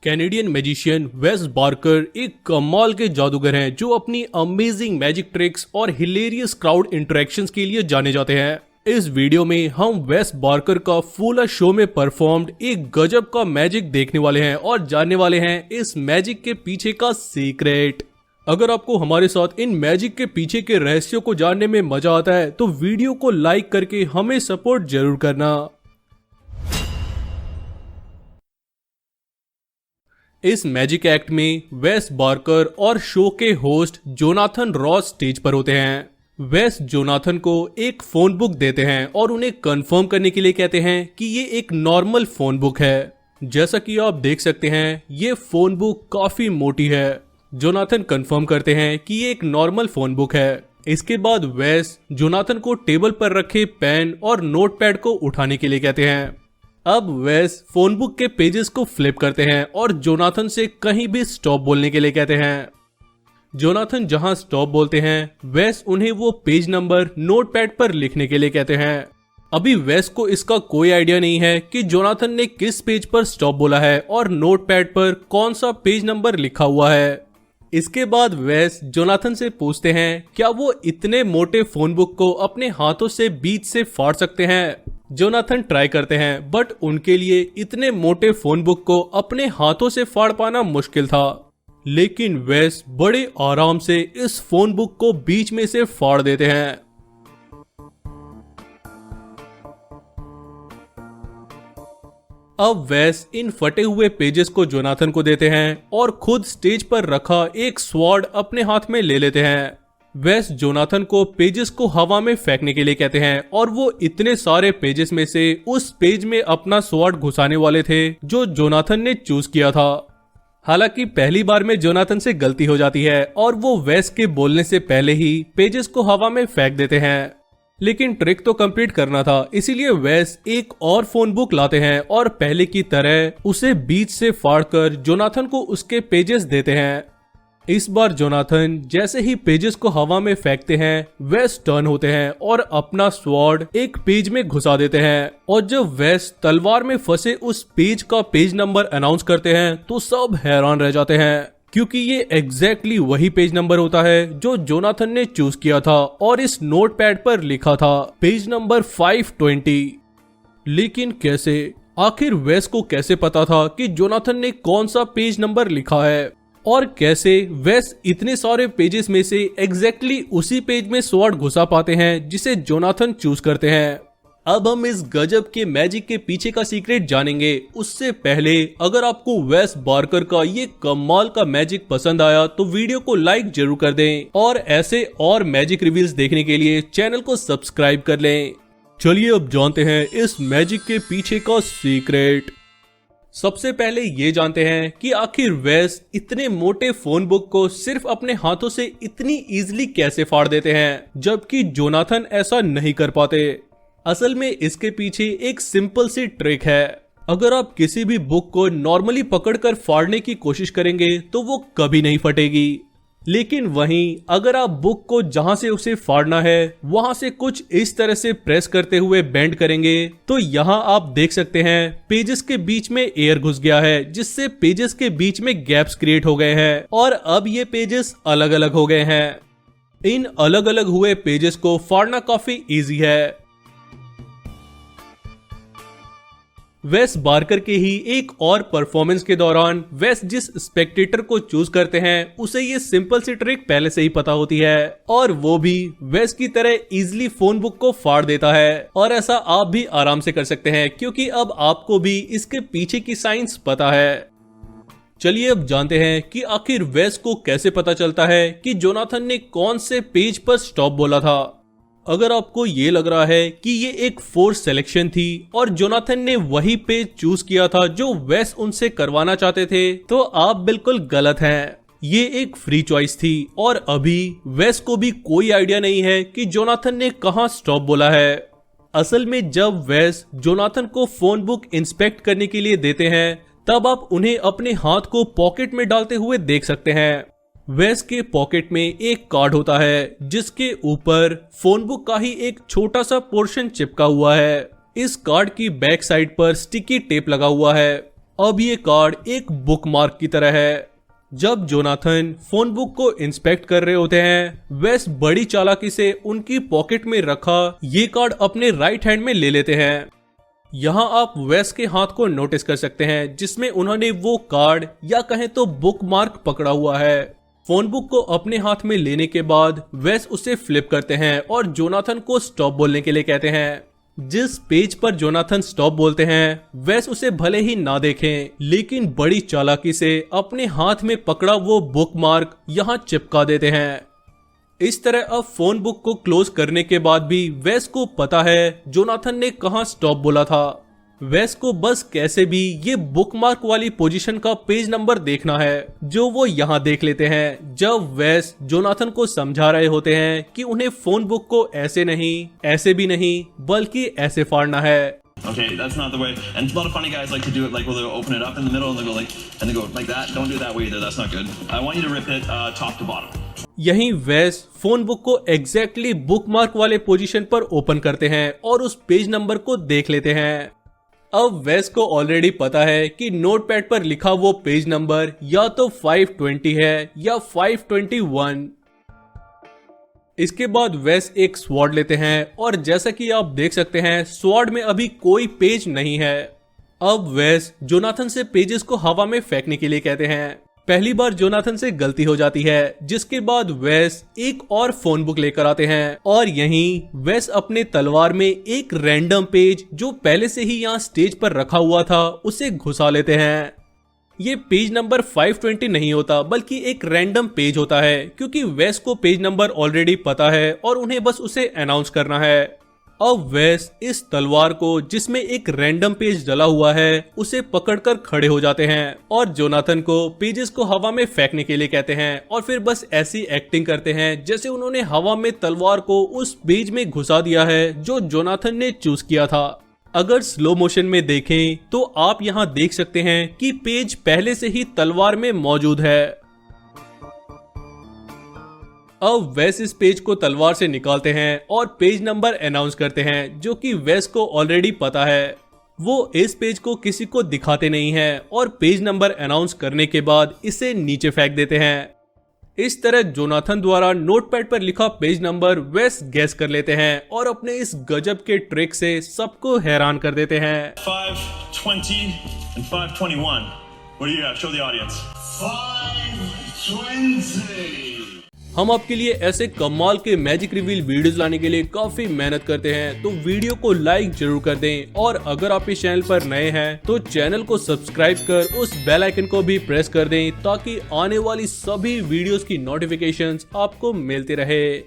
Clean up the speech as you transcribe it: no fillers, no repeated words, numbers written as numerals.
Canadian magician वेस Barker एक कमाल के जादूगर हैं जो अपनी अमेजिंग मैजिक ट्रिक्स और हिलेरियस क्राउड इंटरेक्शंस के लिए जाने जाते हैं। इस वीडियो में हम वेस बार्कर का फुल शो में परफॉर्म्ड एक गजब का मैजिक देखने वाले हैं और जानने वाले हैं इस मैजिक के पीछे का सीक्रेट। अगर आपको हमारे साथ इन मैजिक के पीछे के रहस्यों को जानने में मजा आता है तो वीडियो को लाइक करके हमें सपोर्ट जरूर करना। इस मैजिक एक्ट में वेस बार्कर और शो के होस्ट जोनाथन रॉस स्टेज पर होते हैं। वेस जोनाथन को एक फोन बुक देते हैं और उन्हें कंफर्म करने के लिए कहते हैं कि ये एक नॉर्मल फोन बुक है। जैसा कि आप देख सकते हैं ये फोन बुक काफी मोटी है। जोनाथन कंफर्म करते हैं कि ये एक नॉर्मल फोन बुक है। इसके बाद वेस जोनाथन को टेबल पर रखे पेन और नोटपैड को उठाने के लिए कहते हैं। अब वेस फोन बुक के पेजेस को फ्लिप करते हैं और जोनाथन से कहीं भी स्टॉप बोलने के लिए कहते हैं। जोनाथन जहां स्टॉप बोलते हैं वेस उन्हें वो पेज नंबर नोटपैड पर लिखने के लिए कहते हैं। अभी वेस को इसका कोई आइडिया नहीं है कि जोनाथन ने किस पेज पर स्टॉप बोला है और नोटपैड पर कौन सा पेज नंबर लिखा हुआ है। इसके बाद वेस जोनाथन से पूछते हैं क्या वो इतने मोटे फोन बुक को अपने हाथों से बीच से फाड़ सकते हैं। जोनाथन ट्राई करते हैं बट उनके लिए इतने मोटे फोन बुक को अपने हाथों से फाड़ पाना मुश्किल था। लेकिन वेस बड़े आराम से इस फोन बुक को बीच में से फाड़ देते हैं। अब वेस इन फटे हुए पेजेस को जोनाथन को देते हैं और खुद स्टेज पर रखा एक स्वॉर्ड अपने हाथ में ले लेते हैं। वेस जोनाथन को पेजेस को हवा में फेंकने के लिए कहते हैं और वो इतने सारे पेजेस में से उस पेज में अपना स्वॉर्ड घुसाने वाले थे जो जोनाथन ने चूज किया था। हालांकि पहली बार में जोनाथन से गलती हो जाती है और वो वेस के बोलने से पहले ही पेजेस को हवा में फेंक देते हैं। लेकिन ट्रिक तो कंप्लीट करना था, इसीलिए वेस एक और फोन बुक लाते हैं और पहले की तरह उसे बीच से फाड़कर जोनाथन को उसके पेजेस देते हैं। इस बार जोनाथन जैसे ही पेजेस को हवा में फेंकते हैं वेस टर्न होते हैं और अपना स्वॉर्ड एक पेज में घुसा देते हैं। और जब वेस तलवार में फंसे उस पेज का पेज नंबर अनाउंस करते हैं तो सब हैरान रह जाते हैं क्योंकि ये एग्जैक्टली वही पेज नंबर होता है जो जोनाथन ने चूज किया था और इस नोटपैड पर लिखा था पेज नंबर 520। लेकिन कैसे? आखिर वेस को कैसे पता था कि जोनाथन ने कौन सा पेज नंबर लिखा है? और कैसे वेस इतने सारे पेजेस में से एग्जैक्टली उसी पेज में स्वॉर्ड घुसा पाते हैं जिसे जोनाथन चूज करते हैं? अब हम इस गजब के मैजिक के पीछे का सीक्रेट जानेंगे। उससे पहले अगर आपको वेस बार्कर का ये कमाल का मैजिक पसंद आया तो वीडियो को लाइक जरूर कर दें और ऐसे और मैजिक रिवील्स देखने के लिए चैनल को सब्सक्राइब कर लें। चलिए अब जानते हैं इस मैजिक के पीछे का सीक्रेट। सबसे पहले ये जानते हैं कि आखिर वेस इतने मोटे फोन बुक को सिर्फ अपने हाथों से इतनी इजीली कैसे फाड़ देते हैं जबकि जोनाथन ऐसा नहीं कर पाते। असल में इसके पीछे एक सिंपल सी ट्रिक है। अगर आप किसी भी बुक को नॉर्मली पकड़कर फाड़ने की कोशिश करेंगे तो वो कभी नहीं फटेगी। लेकिन वहीं अगर आप बुक को जहां से उसे फाड़ना है वहां से कुछ इस तरह से प्रेस करते हुए बेंड करेंगे तो यहाँ आप देख सकते हैं पेजेस के बीच में एयर घुस गया है जिससे पेजेस के बीच में गैप्स क्रिएट हो गए हैं और अब ये पेजेस अलग अलग हो गए हैं। इन अलग अलग हुए पेजेस को फाड़ना काफी इजी है। वेस बार्कर के ही एक और परफॉर्मेंस के दौरान वेस जिस स्पेक्टेटर को चूज करते हैं उसे ये सिंपल सी ट्रिक पहले से ही पता होती है और वो भी वेस की तरह इजीली फोन बुक को फाड़ देता है। और ऐसा आप भी आराम से कर सकते हैं क्योंकि अब आपको भी इसके पीछे की साइंस पता है। चलिए अब जानते हैं कि आखिर वेस को कैसे पता चलता है कि जोनाथन ने कौन से पेज पर स्टॉप बोला था। अगर आपको ये लग रहा है कि ये एक फोर्स सिलेक्शन थी और जोनाथन ने वही पेज चूज किया था जो वेस उनसे करवाना चाहते थे तो आप बिल्कुल गलत हैं। ये एक फ्री चॉइस थी और अभी वेस को भी कोई आइडिया नहीं है कि जोनाथन ने कहां स्टॉप बोला है। असल में जब वेस जोनाथन को फोन बुक इंस्पेक्ट करने के लिए देते हैं तब आप उन्हें अपने हाथ को पॉकेट में डालते हुए देख सकते हैं। वेस के पॉकेट में एक कार्ड होता है जिसके ऊपर फोन बुक का ही एक छोटा सा पोर्शन चिपका हुआ है। इस कार्ड की बैक साइड पर स्टिकी टेप लगा हुआ है अब ये कार्ड एक बुकमार्क की तरह है। जब जोनाथन फोन बुक को इंस्पेक्ट कर रहे होते हैं, वेस बड़ी चालाकी से उनकी पॉकेट में रखा ये कार्ड अपने राइट हैंड में ले लेते हैं। यहाँ आप वेस के हाथ को नोटिस कर सकते हैं जिसमें उन्होंने वो कार्ड या कहें तो बुकमार्क पकड़ा हुआ है। फोन बुक को अपने हाथ में लेने के बाद वेस उसे फ्लिप करते हैं और जोनाथन को स्टॉप बोलने के लिए कहते हैं। जिस पेज पर जोनाथन स्टॉप बोलते हैं, वेस उसे भले ही ना देखें, लेकिन बड़ी चालाकी से अपने हाथ में पकड़ा वो बुकमार्क यहाँ चिपका देते हैं। इस तरह अब फोन बुक को क्लोज करने के बाद भी वेस को पता है जोनाथन ने कहां स्टॉप बोला था। वेस को बस कैसे भी ये बुकमार्क वाली पोजीशन का पेज नंबर देखना है, जो वो यहाँ देख लेते हैं जब वेस जोनाथन को समझा रहे होते हैं कि उन्हें फोन बुक को ऐसे नहीं, ऐसे भी नहीं, बल्कि ऐसे फाड़ना है। Okay, that's not the way. And a lot of funny guys like to do it like, well, they'll open it up in the middle and they go like that. Don't do it that way either. That's not good. I want you to rip it top to bottom. यहीं वेस phone book को exactly bookmark वाले position पर open करते हैं और उस page number को देख लेते हैं। अब वेस को ऑलरेडी पता है कि नोटपैड पर लिखा वो पेज नंबर या तो 520 है या 521। इसके बाद वेस एक स्वॉर्ड लेते हैं और जैसा कि आप देख सकते हैं स्वॉर्ड में अभी कोई पेज नहीं है। अब वेस जोनाथन से पेजेस को हवा में फेंकने के लिए कहते हैं। पहली बार जोनाथन से गलती हो जाती है, जिसके बाद वेस एक और फोन बुक लेकर आते हैं और यहीं वेस अपने तलवार में एक रैंडम पेज जो पहले से ही यहाँ स्टेज पर रखा हुआ था उसे घुसा लेते हैं। ये पेज नंबर 520 नहीं होता बल्कि एक रैंडम पेज होता है, क्योंकि वेस को पेज नंबर ऑलरेडी पता है और उन्हें बस उसे अनाउंस करना है। अब वेस इस तलवार को जिसमें एक रैंडम पेज डला हुआ है उसे पकड़कर खड़े हो जाते हैं और जोनाथन को पेजेस को हवा में फेंकने के लिए कहते हैं और फिर बस ऐसी एक्टिंग करते हैं जैसे उन्होंने हवा में तलवार को उस पेज में घुसा दिया है जो जोनाथन ने चूज किया था। अगर स्लो मोशन में देखें तो आप यहाँ देख सकते हैं कि पेज पहले से ही तलवार में मौजूद है। अब वेस इस पेज को तलवार से निकालते हैं और पेज नंबर अनाउंस करते हैं, जो कि वेस को ऑलरेडी पता है। वो इस पेज को किसी को दिखाते नहीं हैं और पेज नंबर अनाउंस करने के बाद इसे नीचे फेंक देते हैं। इस तरह जोनाथन द्वारा नोटपैड पर लिखा पेज नंबर वेस गैस कर लेते हैं और अपने इस गजब के ट्रिक से सबको हैरान कर देते हैं। 520 and 521. What do you got? Show the audience. 520. हम आपके लिए ऐसे कमाल के मैजिक रिवील वीडियोस लाने के लिए काफी मेहनत करते हैं, तो वीडियो को लाइक जरूर कर दें और अगर आप इस चैनल पर नए हैं तो चैनल को सब्सक्राइब कर उस बेल आइकन को भी प्रेस कर दें ताकि आने वाली सभी वीडियोस की नोटिफिकेशंस आपको मिलती रहे।